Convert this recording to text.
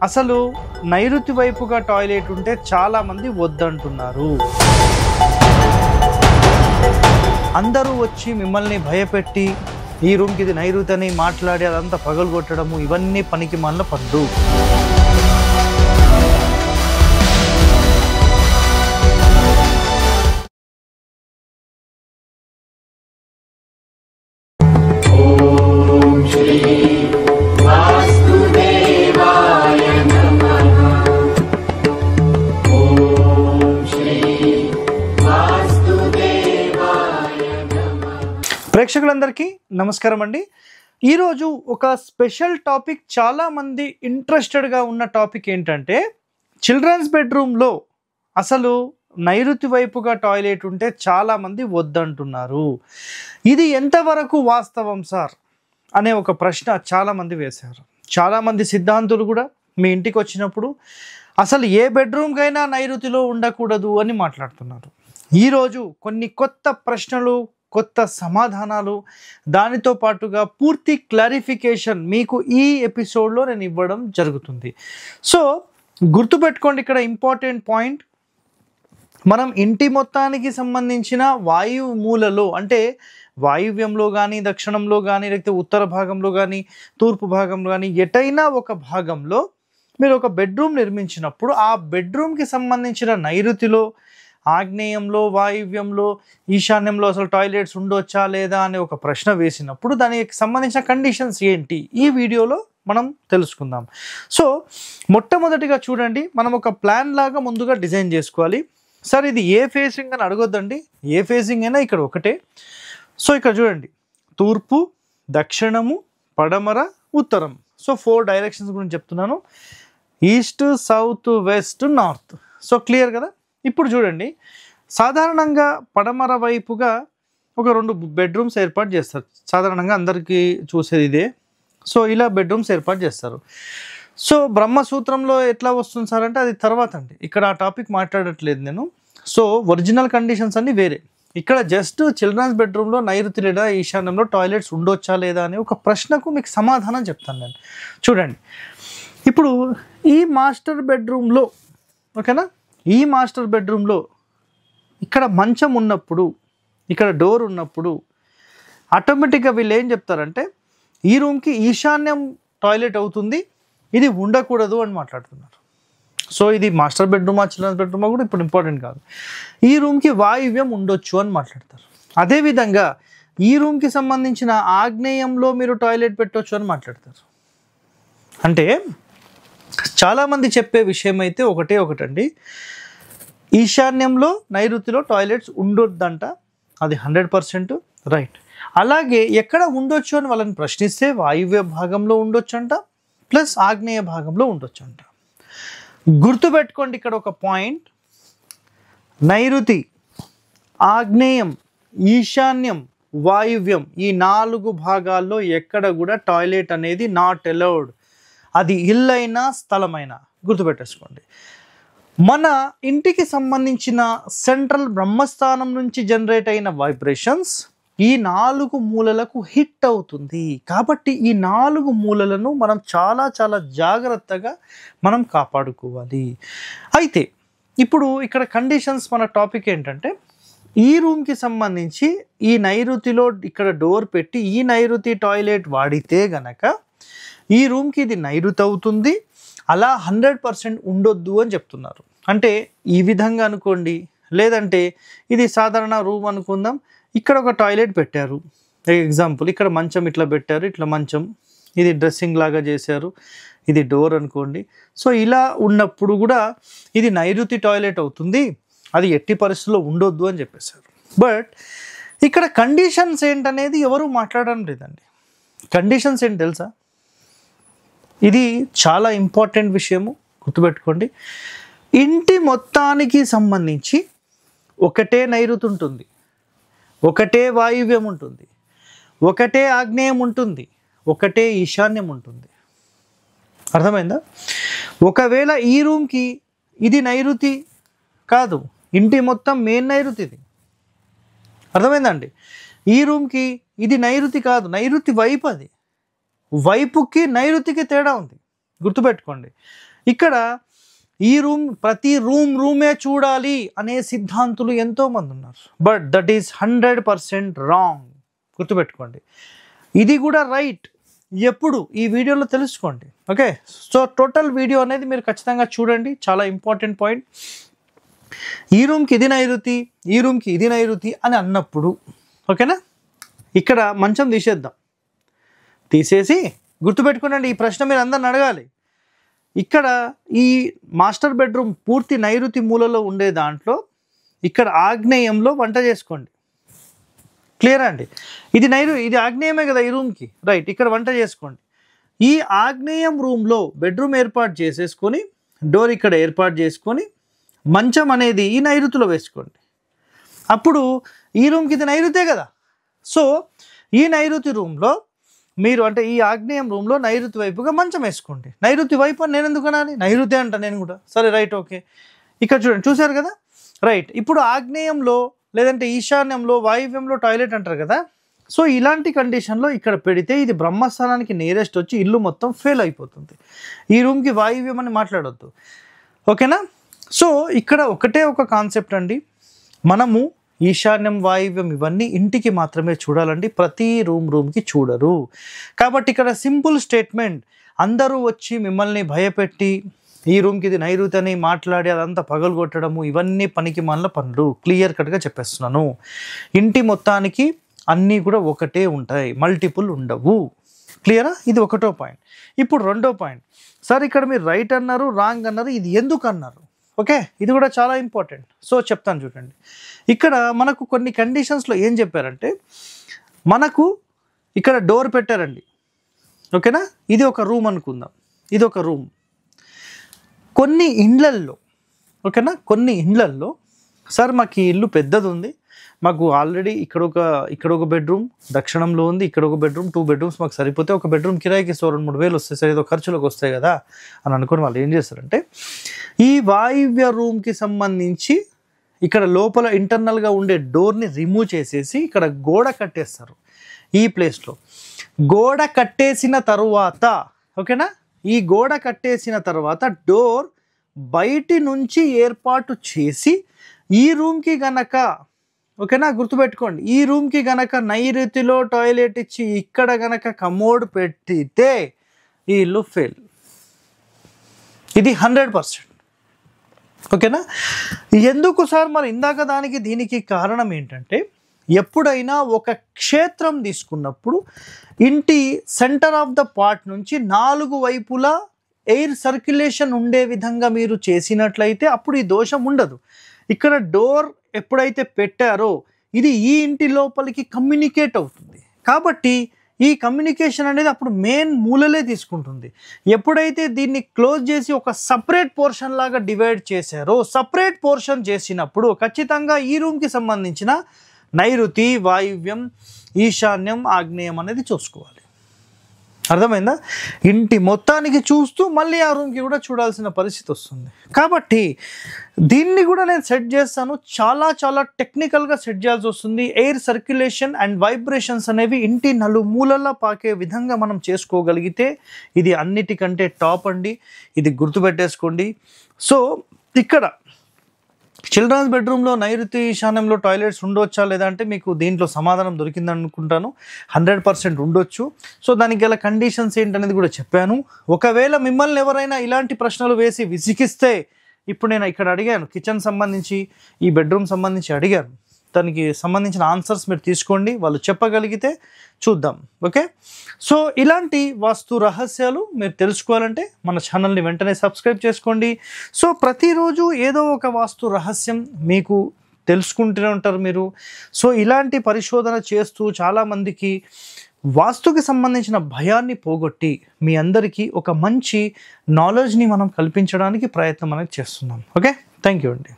అసలు నైరుతి వైపుగా టాయిలెట్ ఉంటే చాలా మంది వద్దంటున్నారు. అందరూ వచ్చి మిమ్మల్ని భయపెట్టి ఈ రూమ్కి ఇది నైరుతి అని మాట్లాడి అదంతా పగలగొట్టడము ఇవన్నీ పనికి మాలిన పనులు. ప్రేక్షకులందరికీ నమస్కారం అండి. ఈరోజు ఒక స్పెషల్ టాపిక్, చాలామంది ఇంట్రెస్టెడ్గా ఉన్న టాపిక్ ఏంటంటే చిల్డ్రన్స్ బెడ్రూమ్లో అసలు నైరుతి వైపుగా టాయిలెట్ ఉంటే చాలామంది వద్దంటున్నారు. ఇది ఎంతవరకు వాస్తవం సార్ అనే ఒక ప్రశ్న చాలామంది వేశారు. చాలామంది సిద్ధాంతులు కూడా మీ ఇంటికి వచ్చినప్పుడు అసలు ఏ బెడ్రూమ్కైనా నైరుతిలో ఉండకూడదు అని మాట్లాడుతున్నారు. ఈరోజు కొన్ని కొత్త ప్రశ్నలు, కొత్త సమాధానాలు, దానితో పాటుగా పూర్తి క్లారిఫికేషన్ మీకు ఈ ఎపిసోడ్లో నేను ఇవ్వడం జరుగుతుంది. సో గుర్తుపెట్టుకోండి, ఇక్కడ ఇంపార్టెంట్ పాయింట్, మనం ఇంటి మొత్తానికి సంబంధించిన వాయువు మూలలో అంటే వాయువ్యంలో కానీ, దక్షిణంలో కానీ, లేకపోతే ఉత్తర భాగంలో కానీ, తూర్పు భాగంలో కానీ, ఎటైనా ఒక భాగంలో మీరు ఒక బెడ్రూమ్ నిర్మించినప్పుడు ఆ బెడ్రూమ్కి సంబంధించిన నైరుతిలో, ఆగ్నేయంలో, వాయువ్యంలో, ఈశాన్యంలో అసలు టాయిలెట్స్ ఉండొచ్చా లేదా అనే ఒక ప్రశ్న వేసినప్పుడు దానికి సంబంధించిన కండిషన్స్ ఏంటి ఈ వీడియోలో మనం తెలుసుకుందాం. సో మొట్టమొదటిగా చూడండి, మనం ఒక ప్లాన్ లాగా ముందుగా డిజైన్ చేసుకోవాలి. సార్ ఇది ఏ ఫేసింగ్ అని అడగొద్దండి, ఏ ఫేసింగ్ అయినా ఇక్కడ ఒకటే. సో ఇక్కడ చూడండి, తూర్పు, దక్షిణము, పడమర, ఉత్తరం. సో 4 డైరెక్షన్స్ గురించి చెప్తున్నాను, east, south, west, north. So clear కదా. ఇప్పుడు చూడండి, సాధారణంగా పడమర వైపుగా ఒక 2 బెడ్రూమ్స్ ఏర్పాటు చేస్తారు. సాధారణంగా అందరికీ చూసేది ఇదే. సో ఇలా బెడ్రూమ్స్ ఏర్పాటు చేస్తారు. సో బ్రహ్మసూత్రంలో ఎట్లా వస్తుంది సార్ అంటే అది తర్వాత అండి, ఇక్కడ ఆ టాపిక్ మాట్లాడట్లేదు నేను. సో ఒరిజినల్ కండిషన్స్ అన్నీ వేరే. ఇక్కడ జస్ట్ చిల్డ్రన్స్ బెడ్రూమ్లో నైరుతి లేదా ఈశాన్యంలో టాయిలెట్స్ ఉండొచ్చా లేదా అనే ఒక ప్రశ్నకు మీకు సమాధానం చెప్తాను నేను. చూడండి, ఇప్పుడు ఈ మాస్టర్ బెడ్రూమ్లో, ఓకేనా, ఈ మాస్టర్ బెడ్రూమ్లో ఇక్కడ మంచం ఉన్నప్పుడు, ఇక్కడ డోర్ ఉన్నప్పుడు ఆటోమేటిక్గా వీళ్ళు ఏం చెప్తారంటే ఈ రూమ్కి ఈశాన్యం టాయిలెట్ అవుతుంది, ఇది ఉండకూడదు అని మాట్లాడుతున్నారు. సో ఇది మాస్టర్ బెడ్రూమా చిల్డ్రన్స్ బెడ్రూమా కూడా ఇప్పుడు ఇంపార్టెంట్ కాదు. ఈ రూమ్కి వాయువ్యం ఉండొచ్చు అని మాట్లాడతారు. అదేవిధంగా ఈ రూమ్కి సంబంధించిన ఆగ్నేయంలో మీరు టాయిలెట్ పెట్టవచ్చు అని మాట్లాడతారు. అంటే చాలామంది చెప్పే విషయం అయితే ఒకటండి, ఈశాన్యంలో నైరుతిలో టాయిలెట్స్ ఉండొద్దంట, అది 100% రైట్. అలాగే ఎక్కడ ఉండొచ్చు అని వాళ్ళని ప్రశ్నిస్తే వాయువ్య భాగంలో ఉండొచ్చంట, ప్లస్ ఆగ్నేయ భాగంలో ఉండొచ్చంట. గుర్తుపెట్టుకోండి ఇక్కడ ఒక పాయింట్, నైరుతి, ఆగ్నేయం, ఈశాన్యం, వాయువ్యం ఈ 4 భాగాల్లో ఎక్కడ కూడా టాయిలెట్ అనేది నాట్ అలౌడ్. అది ఇల్లైనా స్థలమైనా గుర్తుపెట్టేసుకోండి. మన ఇంటికి సంబంధించిన సెంట్రల్ బ్రహ్మస్థానం నుంచి జనరేట్ అయిన వైబ్రేషన్స్ ఈ 4 మూలలకు హిట్ అవుతుంది. కాబట్టి ఈ 4 మూలలను మనం చాలా చాలా జాగ్రత్తగా మనం కాపాడుకోవాలి. అయితే ఇప్పుడు ఇక్కడ కండిషన్స్, మన టాపిక్ ఏంటంటే ఈ రూమ్కి సంబంధించి ఈ నైరుతిలో ఇక్కడ డోర్ పెట్టి ఈ నైరుతి టాయిలెట్ వాడితే గనక ఈ రూమ్కి ఇది నైరుతి అవుతుంది, అలా 100% ఉండొద్దు అని చెప్తున్నారు. అంటే ఈ విధంగా అనుకోండి, లేదంటే ఇది సాధారణ రూమ్ అనుకుందాం, ఇక్కడ ఒక టాయిలెట్ పెట్టారు, ఎగ్జాంపుల్ ఇక్కడ మంచం ఇట్లా పెట్టారు, ఇట్లా మంచం, ఇది డ్రెస్సింగ్ లాగా చేశారు, ఇది డోర్ అనుకోండి. సో ఇలా ఉన్నప్పుడు కూడా ఇది నైరుతి టాయిలెట్ అవుతుంది, అది ఎట్టి పరిస్థితుల్లో ఉండొద్దు అని చెప్పేశారు. బట్ ఇక్కడ కండిషన్స్ ఏంటనేది ఎవరు మాట్లాడడం లేదండి. కండిషన్స్ ఏంటి తెలుసా, ఇది చాలా ఇంపార్టెంట్ విషయము, గుర్తుపెట్టుకోండి. ఇంటి మొత్తానికి సంబంధించి ఒకటే నైరుతి ఉంటుంది, ఒకటే వాయువ్యం ఉంటుంది, ఒకటే ఆగ్నేయం ఉంటుంది, ఒకటే ఈశాన్యం ఉంటుంది. అర్థమైందా? ఒకవేళ ఈ రూమ్కి ఇది నైరుతి కాదు, ఇంటి మొత్తం మెయిన్ నైరుతి ఇది, అర్థమైందండి. ఈ రూమ్కి ఇది నైరుతి కాదు, నైరుతి వైపు, అది వైపుకి నైరుతికి తేడా ఉంది, గుర్తుపెట్టుకోండి. ఇక్కడ ఈ రూమ్ ప్రతి రూమే చూడాలి అనే సిద్ధాంతులు ఎంతోమంది ఉన్నారు. But that is 100% wrong. గుర్తుపెట్టుకోండి, ఇది కూడా రైట్. ఎప్పుడు ఈ వీడియోలో తెలుసుకోండి. ఓకే, సో టోటల్ వీడియో అనేది మీరు ఖచ్చితంగా చూడండి, చాలా ఇంపార్టెంట్ పాయింట్. ఈ రూమ్కి ఇది నైరుతి, ఈ రూమ్కి ఇది నైరుతి అని అన్నప్పుడు ఓకేనా, ఇక్కడ మంచం తీసేసి గుర్తుపెట్టుకోండి, ఈ ప్రశ్న మీరు అందరిని అడగాలి. ఇక్కడ ఈ మాస్టర్ బెడ్రూమ్ పూర్తి నైరుతి మూలలో ఉండే దాంట్లో ఇక్కడ ఆగ్నేయంలో వంట చేసుకోండి. క్లియర్ అండి, ఇది ఆగ్నేయమే కదా ఈ రూమ్కి, రైట్. ఇక్కడ వంట చేసుకోండి. ఈ ఆగ్నేయం రూమ్లో బెడ్రూమ్ ఏర్పాటు చేసేసుకొని డోర్ ఇక్కడ ఏర్పాటు చేసుకొని మంచం అనేది ఈ నైరుతిలో వేసుకోండి. అప్పుడు ఈ రూమ్కి ఇది నైరుతే కదా. సో ఈ నైరుతి రూమ్లో మీరు అంటే ఈ ఆగ్నేయం రూమ్లో నైరుతి వైపుగా మంచం వేసుకోండి. నైరుతి వైపు అని నేను ఎందుకు అనాలి, నైరుతి అంట నేను కూడా. సరే రైట్, ఓకే. ఇక్కడ చూడండి, చూసారు కదా, రైట్. ఇప్పుడు ఆగ్నేయంలో లేదంటే ఈశాన్యంలో వాయువ్యంలో టాయిలెట్ అంటారు కదా. సో ఇలాంటి కండిషన్లో ఇక్కడ పెడితే ఇది బ్రహ్మస్థానానికి నియరెస్ట్ వచ్చి ఇల్లు మొత్తం ఫెయిల్ అయిపోతుంది. ఈ రూమ్కి వాయువ్యం అని మాట్లాడొద్దు, ఓకేనా. సో ఇక్కడ ఒకటే ఒక కాన్సెప్ట్ అండి, మనము ఈశాన్యం వాయువ్యం ఇవన్నీ ఇంటికి మాత్రమే చూడాలండి, ప్రతి రూమ్కి చూడరు. కాబట్టి ఇక్కడ సింపుల్ స్టేట్మెంట్, అందరూ వచ్చి మిమ్మల్ని భయపెట్టి ఈ రూమ్కి ఇది నైరుతి అని మాట్లాడి అదంతా పగలగొట్టడము ఇవన్నీ పనికి మాలిన పనులు. క్లియర్ కట్గా చెప్పేస్తున్నాను. ఇంటి మొత్తానికి అన్నీ కూడా ఒకటే ఉంటాయి, మల్టిపుల్ ఉండవు. క్లియరా? ఇది ఒకటో పాయింట్. ఇప్పుడు రెండో పాయింట్, సార్ ఇక్కడ మీరు రైట్ అన్నారు, రాంగ్ అన్నారు, ఇది ఎందుకు అన్నారు? ఓకే, ఇది కూడా చాలా ఇంపార్టెంట్. సో చెప్తాను చూడండి. ఇక్కడ మనకు కొన్ని కండిషన్స్లో ఏం చెప్పారంటే, మనకు ఇక్కడ డోర్ పెట్టారండి, ఓకేనా. ఇది ఒక రూమ్ అనుకుందాం, ఇది ఒక రూమ్. కొన్ని ఇండ్లల్లో ఓకేనా, కొన్ని ఇండ్లల్లో సార్ మాకు ఈ ఇల్లు పెద్దది ఉంది, మాకు ఆల్రెడీ ఇక్కడ ఒక బెడ్రూమ్ దక్షిణంలో ఉంది, ఇక్కడ ఒక బెడ్రూమ్, 2 bedrooms మాకు సరిపోతే ఒక బెడ్రూమ్ కిరాయికి 2-3 వేలు వస్తాయి సార్, ఏదో ఖర్చులకు వస్తాయి కదా అని అనుకుని వాళ్ళు ఏం చేస్తారంటే, ఈ వాయువ్య రూమ్కి సంబంధించి ఇక్కడ లోపల ఇంటర్నల్గా ఉండే డోర్ని రిమూవ్ చేసేసి ఇక్కడ గోడ కట్టేస్తారు. ఈ ప్లేస్లో గోడ కట్టేసిన తరువాత ఓకేనా, ఈ గోడ కట్టేసిన తర్వాత డోర్ బయటి నుంచి ఏర్పాటు చేసి ఈ రూమ్కి గనక ఓకేనా, గుర్తుపెట్టుకోండి, ఈ రూమ్కి గనక నైరుతిలో టాయిలెట్ ఇచ్చి ఇక్కడ గనక కమోడ్ పెట్టితే ఈ ఇల్లు ఫెయిల్. ఇది 100%. ఓకేనా. ఎందుకు సార్ మరి ఇందాక దీనికి కారణం ఏంటంటే, ఎప్పుడైనా ఒక క్షేత్రం తీసుకున్నప్పుడు ఇంటి సెంటర్ ఆఫ్ ద పార్ట్ నుంచి 4 వైపులా ఎయిర్ సర్క్యులేషన్ ఉండే విధంగా మీరు చేసినట్లయితే అప్పుడు ఈ దోషం ఉండదు. ఇక్కడ డోర్ ఎప్పుడైతే పెట్టారో ఇది ఈ ఇంటి లోపలికి కమ్యూనికేట్ అవుతుంది, కాబట్టి ఈ కమ్యూనికేషన్ అనేది అప్పుడు మెయిన్ మూలలే తీసుకుంటుంది. ఎప్పుడైతే దీన్ని క్లోజ్ చేసి ఒక సపరేట్ పోర్షన్ లాగా డివైడ్ చేశారో, సపరేట్ పోర్షన్ చేసినప్పుడు ఖచ్చితంగా ఈ రూమ్కి సంబంధించిన నైరుతి, వాయువ్యం, ఈశాన్యం, ఆగ్నేయం అనేది చూసుకోవాలి. అర్థమైందా? ఇంటి మొత్తానికి చూస్తూ మళ్ళీ ఆ రూమ్కి కూడా చూడాల్సిన పరిస్థితి వస్తుంది. కాబట్టి దీన్ని కూడా నేను సెట్ చేస్తాను, చాలా టెక్నికల్గా సెట్ చేయాల్సి వస్తుంది. ఎయిర్ సర్క్యులేషన్ అండ్ వైబ్రేషన్స్ అనేవి ఇంటి నలుమూలలా పాకే విధంగా మనం చేసుకోగలిగితే ఇది అన్నిటికంటే టాప్ అండి, ఇది గుర్తుపెట్టేసుకోండి. సో ఇక్కడ చిల్డ్రన్స్ బెడ్రూమ్లో నైరుతి ఈశాన్యంలో టాయిలెట్స్ ఉండొచ్చా లేదా అంటే మీకు దీంట్లో సమాధానం దొరికిందని అనుకుంటాను. 100% ఉండొచ్చు. సో దానికి గల కండిషన్స్ ఏంటనేది కూడా చెప్పాను. ఒకవేళ మిమ్మల్ని ఎవరైనా ఇలాంటి ప్రశ్నలు వేసి విసిగిస్తే, ఇప్పుడు నేను ఇక్కడ అడిగాను కిచెన్ సంబంధించి, ఈ బెడ్రూమ్ సంబంధించి అడిగాను, దానికి సంబంధించిన ఆన్సర్స్ మీరు తీసుకోండి, వాళ్ళు చెప్పగలిగితే చూద్దాం. ఓకే, సో ఇలాంటి వాస్తు రహస్యాలు మీరు తెలుసుకోవాలంటే మన ఛానల్ని వెంటనే సబ్స్క్రైబ్ చేసుకోండి. సో ప్రతిరోజు ఏదో ఒక వాస్తు రహస్యం మీకు తెలుసుకుంటూనే ఉంటారు మీరు. సో ఇలాంటి పరిశోధన చేస్తూ చాలామందికి వాస్తుకి సంబంధించిన భయాన్ని పోగొట్టి మీ అందరికీ ఒక మంచి నాలెడ్జ్ని మనం కల్పించడానికి ప్రయత్నం అనేది చేస్తున్నాం. ఓకే, థ్యాంక్ యూ అండి.